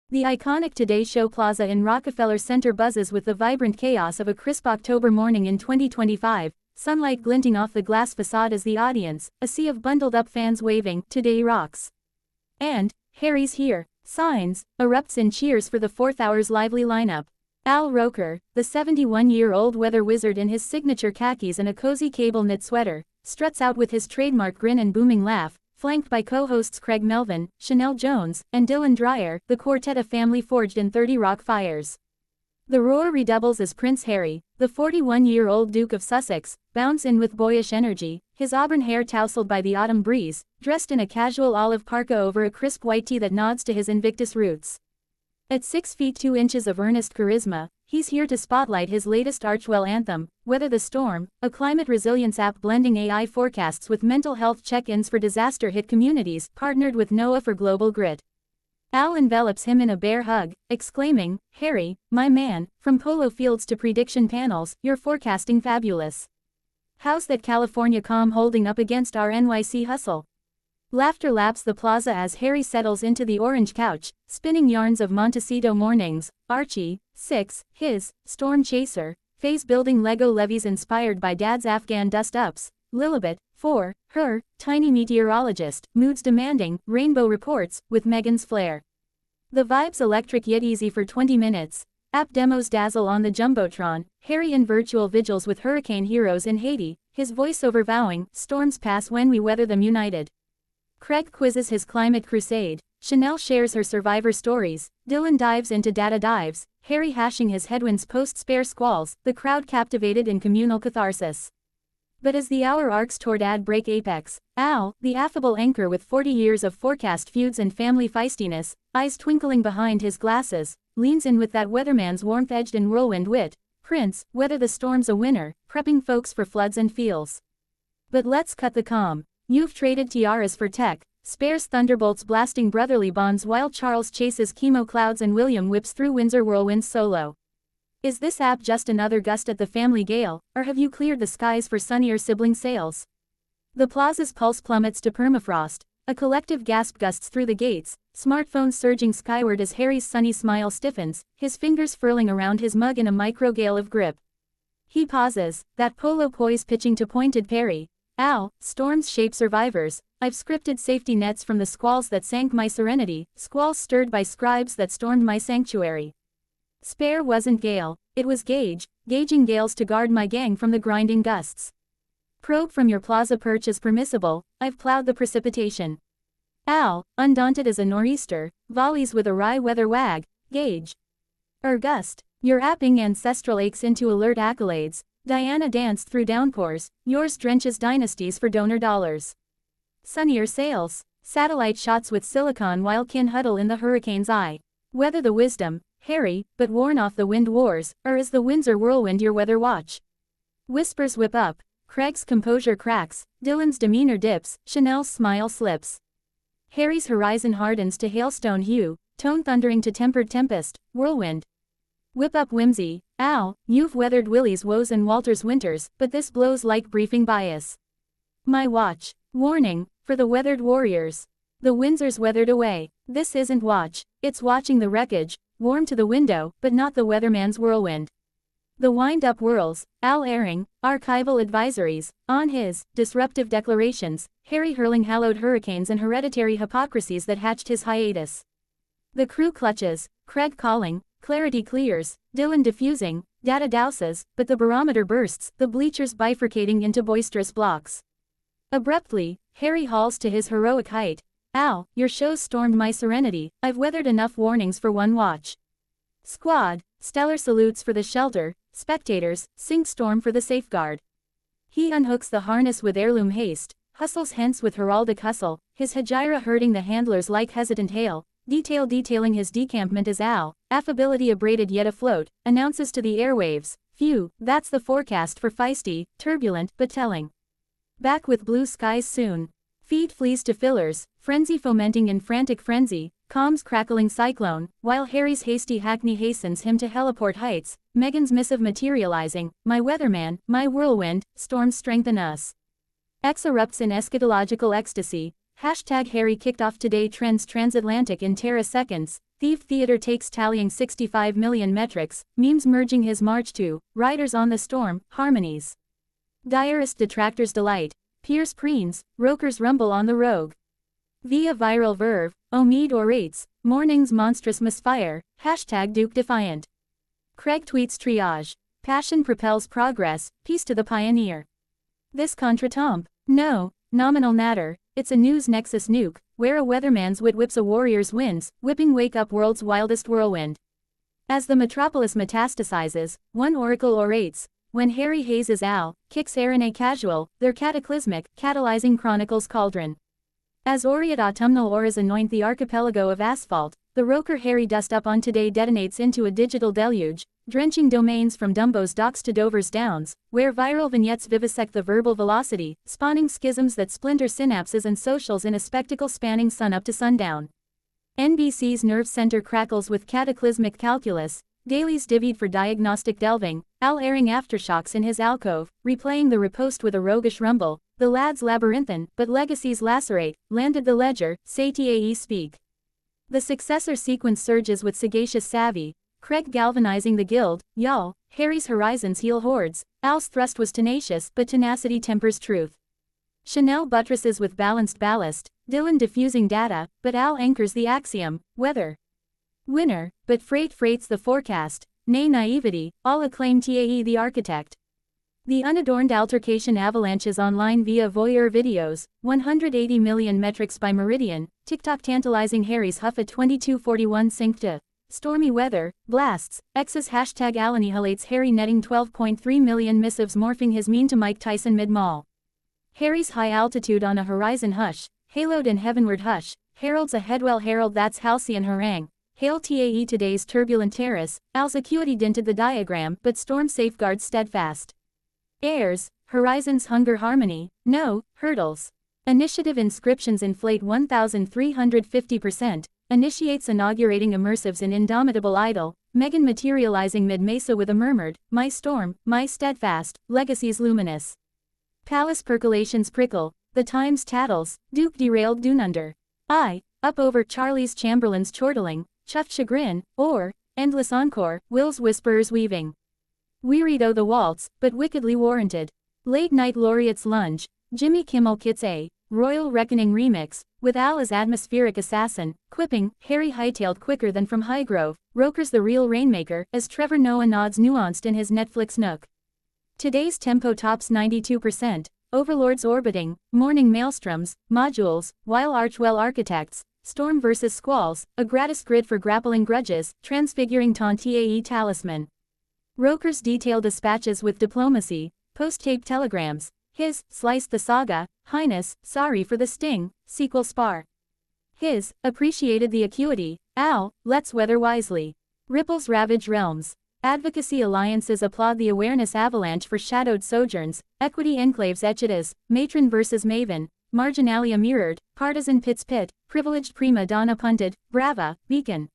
The iconic Today Show Plaza in Rockefeller Center buzzes with the vibrant chaos of a crisp October morning in 2025, sunlight glinting off the glass facade as the audience, a sea of bundled-up fans waving, "Today rocks." And, "Harry's here," signs, erupts in cheers for the fourth hour's lively lineup. Al Roker, the 71-year-old weather wizard in his signature khakis and a cozy cable-knit sweater, struts out with his trademark grin and booming laugh, flanked by co-hosts Craig Melvin, Chanel Jones, and Dylan Dreyer, the quartet a family forged in 30 Rock fires. The roar redoubles as Prince Harry, the 41-year-old Duke of Sussex, bounds in with boyish energy, his auburn hair tousled by the autumn breeze, dressed in a casual olive parka over a crisp white tee that nods to his Invictus roots. At 6 feet 2 inches of earnest charisma, he's here to spotlight his latest Archwell anthem, Weather the Storm, a climate resilience app blending AI forecasts with mental health check-ins for disaster-hit communities, partnered with NOAA for global grit. Al envelops him in a bear hug, exclaiming, "Harry, my man, from polo fields to prediction panels, you're forecasting fabulous. How's that California calm holding up against our NYC hustle?" Laughter laps the plaza as Harry settles into the orange couch, spinning yarns of Montecito mornings, Archie, 6, his storm chaser, phase-building Lego levies inspired by Dad's Afghan dust-ups, Lilibet, 4, her tiny meteorologist, moods demanding, rainbow reports, with Megan's flair. The vibes electric yet easy for 20 minutes. App demos dazzle on the Jumbotron, Harry in virtual vigils with hurricane heroes in Haiti, his voiceover vowing, "Storms pass when we weather them united." Craig quizzes his climate crusade, Chanel shares her survivor stories, Dylan dives into data dives, Harry hashing his headwinds post-spare squalls, the crowd captivated in communal catharsis. But as the hour arcs toward ad break apex, Al, the affable anchor with 40 years of forecast feuds and family feistiness, eyes twinkling behind his glasses, leans in with that weatherman's warmth-edged and whirlwind wit, "Prince, weather the storm's a winner, prepping folks for floods and feels." But let's cut the calm. You've traded tiaras for tech, spares thunderbolts blasting brotherly bonds while Charles chases chemo clouds and William whips through Windsor whirlwinds solo. Is this app just another gust at the family gale, or have you cleared the skies for sunnier sibling sails? The plaza's pulse plummets to permafrost, a collective gasp gusts through the gates, smartphones surging skyward as Harry's sunny smile stiffens, his fingers furling around his mug in a microgale of grip. He pauses, that polo poise pitching to pointed parry. "Al, storms shape survivors. I've scripted safety nets from the squalls that sank my serenity, squalls stirred by scribes that stormed my sanctuary. Spare wasn't gale, it was gauge, gauging gales to guard my gang from the grinding gusts. Probe from your plaza perch is permissible, I've plowed the precipitation." Al, undaunted as a nor'easter, volleys with a wry weather wag, "Gauge. Gust. Your apping ancestral aches into alert accolades. Diana danced through downpours, yours drenches dynasties for donor dollars. Sunnier sails, satellite shots with silicon while kin huddle in the hurricane's eye. Weather the wisdom, Harry, but warn off the wind wars, or is the Windsor whirlwind your weather watch?" Whispers whip up, Craig's composure cracks, Dylan's demeanor dips, Chanel's smile slips. Harry's horizon hardens to hailstone hue, tone thundering to tempered tempest, whirlwind. Whip up whimsy, "Al, you've weathered Willie's woes and Walter's winters, but this blows like briefing bias. My watch. Warning, for the weathered warriors. The Windsor's weathered away. This isn't watch, it's watching the wreckage, warm to the window, but not the weatherman's whirlwind." The wind-up whirls, Al airing, archival advisories, on his disruptive declarations, Harry hurling hallowed hurricanes and hereditary hypocrisies that hatched his hiatus. The crew clutches, Craig calling, clarity clears, Dylan diffusing, data douses, but the barometer bursts, the bleachers bifurcating into boisterous blocks. Abruptly, Harry hauls to his heroic height. "Al, your show's stormed my serenity, I've weathered enough warnings for one watch." Squad, stellar salutes for the shelter, spectators, sink storm for the safeguard. He unhooks the harness with heirloom haste, hustles hence with heraldic hustle, his hegira herding the handlers like hesitant hail, detailing his decampment as Al, affability abraded yet afloat, announces to the airwaves, "Phew, that's the forecast for feisty, turbulent, but telling. Back with blue skies soon." Feed flees to fillers, frenzy fomenting in frantic frenzy, calms crackling cyclone, while Harry's hasty hackney hastens him to heliport heights, Megan's missive materializing, "My weatherman, my whirlwind, storms strengthen us." X erupts in eschatological ecstasy, Hashtag Harry kicked off Today Trends Transatlantic in Terra Seconds, Thief Theater takes tallying 65 million metrics, memes merging his march to, Riders on the Storm, harmonies. Diarist detractors delight, Pierce preens, Roker's rumble on the rogue. Via viral verve, Omid orates, morning's monstrous misfire, hashtag Duke defiant. Craig tweets triage, passion propels progress, peace to the pioneer. This contretemps? No, nominal natter, it's a news nexus nuke, where a weatherman's wit whips a warrior's winds, whipping wake up world's wildest whirlwind. As the metropolis metastasizes, one oracle orates, when Harry Hayes' Al kicks Aaron a casual, they're cataclysmic, catalyzing chronicles cauldron. As aureate autumnal auras anoint the archipelago of asphalt, the Roker Harry dust up on today detonates into a digital deluge, drenching domains from Dumbo's docks to Dover's downs, where viral vignettes vivisect the verbal velocity, spawning schisms that splinter synapses and socials in a spectacle spanning sunup to sundown. NBC's nerve center crackles with cataclysmic calculus, dailies divvied for diagnostic delving, Al airing aftershocks in his alcove, replaying the riposte with a roguish rumble, the lad's labyrinthine, but legacies lacerate, landed the ledger, say TAE speak. The successor sequence surges with sagacious savvy, Craig galvanizing the guild, y'all, Harry's horizons heal hordes, Al's thrust was tenacious but tenacity tempers truth. Chanel buttresses with balanced ballast, Dylan diffusing data, but Al anchors the axiom, weather. Winner, but freight freights the forecast, nay naivety, all acclaim TAE the architect. The unadorned altercation avalanches online via voyeur videos, 180 million metrics by Meridian, TikTok tantalizing Harry's huff at 22:41 sync to stormy weather, blasts, X's hashtag annihilates Harry netting 12.3 million missives morphing his mean to Mike Tyson mid-mall. Harry's high altitude on a horizon hush, haloed in heavenward hush, heralds a headwell herald that's halcyon harangue. Hail TAE today's turbulent terrace, Al's acuity dinted the diagram but storm safeguards steadfast. Airs, horizons hunger harmony, no, hurdles. Initiative inscriptions inflate 1,350%, initiates inaugurating immersives in indomitable idol, Megan materializing mid-mesa with a murmured, my storm, my steadfast, legacies luminous. Palace percolations prickle, the times tattles, Duke derailed Dununder. Up over Charlie's Chamberlain's chortling, chuffed chagrin, or, endless encore, Will's whisperers weaving. Wearied o' the waltz, but wickedly warranted. Late night laureates lunge, Jimmy Kimmel Kits A, Royal Reckoning remix, with Al as atmospheric assassin, quipping, Harry hightailed quicker than from Highgrove, Roker's the real rainmaker, as Trevor Noah nods nuanced in his Netflix nook. Today's tempo tops 92%, overlords orbiting, morning maelstroms, modules, while Archwell architects, storm versus squalls, a gratis grid for grappling grudges, transfiguring TAE talisman. Roker's detailed dispatches with diplomacy, post-tape telegrams, his, sliced the saga, Highness, sorry for the sting, sequel spar. His, appreciated the acuity, Al, let's weather wisely. Ripples ravage realms. Advocacy alliances applaud the awareness avalanche for shadowed sojourns, equity enclaves etchidas, matron versus maven, marginalia mirrored, partisan pits pit, privileged prima donna punted, brava, beacon.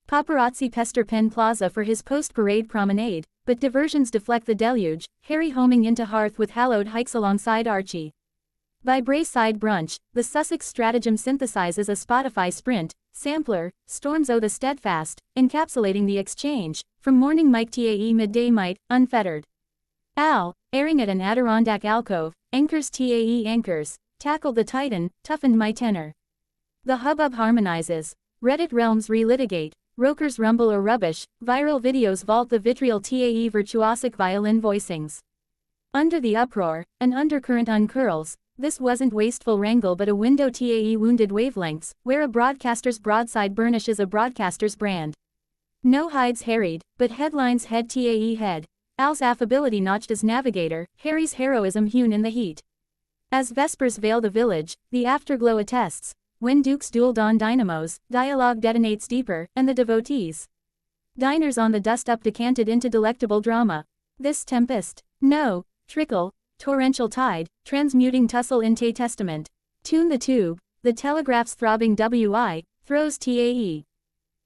Paparazzi pester Penn Plaza for his post-parade promenade, but diversions deflect the deluge, Harry homing into Hearth with hallowed hikes alongside Archie. By Braeside Brunch, the Sussex stratagem synthesizes a Spotify sprint, sampler, storms o' the steadfast, encapsulating the exchange, from morning Mike TAE midday might, unfettered. Al, airing at an Adirondack alcove, anchors TAE anchors, tackled the titan, toughened my tenor. The hubbub harmonizes, Reddit realms relitigate, Roker's rumble or rubbish, viral videos vault the vitriol TAE virtuosic violin voicings. Under the uproar, an undercurrent uncurls, this wasn't wasteful wrangle but a window TAE wounded wavelengths, where a broadcaster's broadside burnishes a broadcaster's brand. No hides harried, but headlines head TAE head, Al's affability notched as navigator, Harry's heroism hewn in the heat. As vespers veil the village, the afterglow attests, when dukes dueled on dynamos, dialogue detonates deeper, and the devotees. Diners on the dust-up decanted into delectable drama. This tempest, no, trickle, torrential tide, transmuting tussle into testament. Tune the tube, the telegraph's throbbing WI, throws TAE.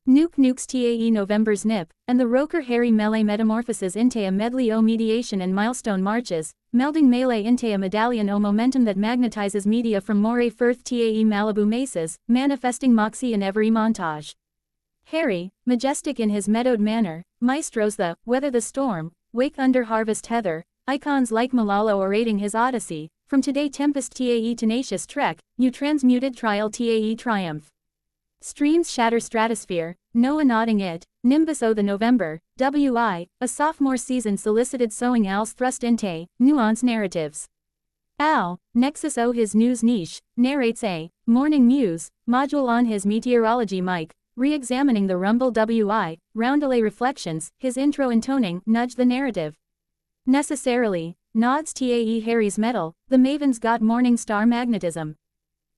Nukes TAE November's nip, and the Roker Harry melee metamorphoses into a medley o mediation and milestone marches, melding melee into a medallion o momentum that magnetizes media from Moray Firth TAE Malibu mesas, manifesting moxie in every montage. Harry, majestic in his meadowed manner, maestros the weather the storm, wake under harvest heather, icons like Malala orating his odyssey, from today tempest tae tenacious trek, new transmuted trial tae triumph. Streams shatter stratosphere, Noah nodding it, nimbus o the November, wi, a sophomore season solicited sewing Al's thrust inte, nuance narratives. Al, nexus o his news niche, narrates a morning muse module on his meteorology mic, re-examining the rumble wi, roundelay reflections, his intro intoning, nudge the narrative. Necessarily, nods tae Harry's metal, the maven's got morning star magnetism.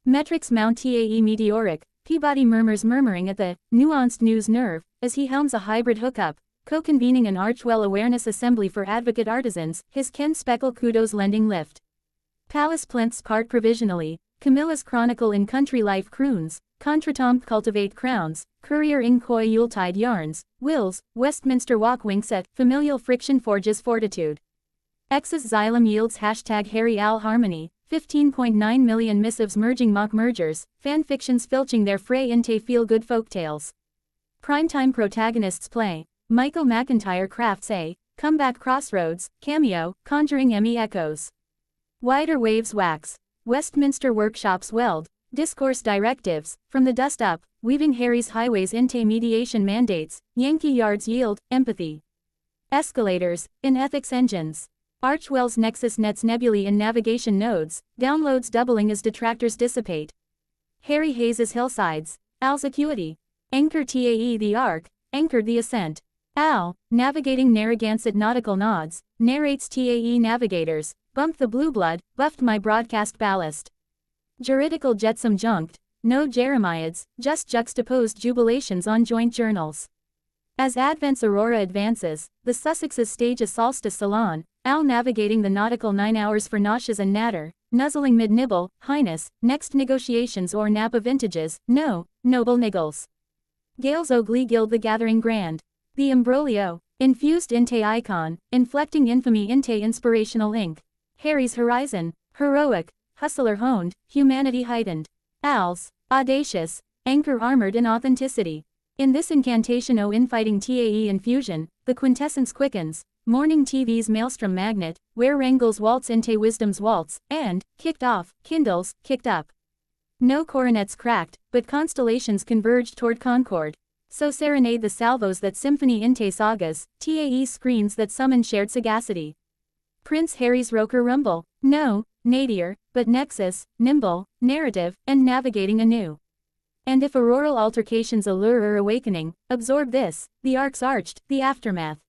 Metrics mount tae meteoric, Peabody murmuring at the nuanced news nerve, as he helms a hybrid hookup, co-convening an Archwell awareness assembly for advocate artisans, his Ken Speckle kudos lending lift. Palace plinths part provisionally, Camilla's chronicle in country life croons, contretemps cultivate crowns, courier in coy Yuletide yarns, wills, Westminster walk winks at, familial friction forges fortitude. X's xylem yields hashtag Harry Al harmony, 15.9 million missives merging mock mergers, fanfictions filching their fray into feel-good folktales. Primetime protagonists play, Michael McIntyre crafts a comeback crossroads, cameo, conjuring Emmy echoes. Wider waves wax, Westminster workshops weld, discourse directives, from the dust up, weaving Harry's highways into mediation mandates, Yankee yards yield, empathy. Escalators, in ethics engines. Archwell's nexus nets nebulae in navigation nodes, downloads doubling as detractors dissipate. Harry Hayes's hillsides, Al's acuity. Anchor tae the arc, anchored the ascent. Al, navigating Narragansett nautical nods, narrates tae navigators, bumped the blue blood, buffed my broadcast ballast. Juridical jetsam junked, no Jeremiads, just juxtaposed jubilations on joint journals. As Advent's aurora advances, the Sussexes stage a solstice salon, Al navigating the nautical 9 hours for noshes and natter, nuzzling mid-nibble, highness, next negotiations or nap of vintages, no, noble niggles. Gales o glee gild the gathering grand. The imbroglio, infused inte icon, inflecting infamy inte inspirational ink. Harry's horizon, heroic, hustler honed, humanity heightened. Al's, audacious, anchor armored in authenticity. In this incantation o infighting tae infusion, the quintessence quickens, morning TV's maelstrom magnet, where wrangles waltz into wisdom's waltz, and, kicked off, kindles, kicked up. No coronets cracked, but constellations converged toward concord. So serenade the salvos that symphony inte sagas, tae screens that summon shared sagacity. Prince Harry's Roker rumble, no, nadir, but nexus, nimble, narrative, and navigating anew. And if auroral altercations allure or awakening, absorb this, the arcs arched, the aftermath.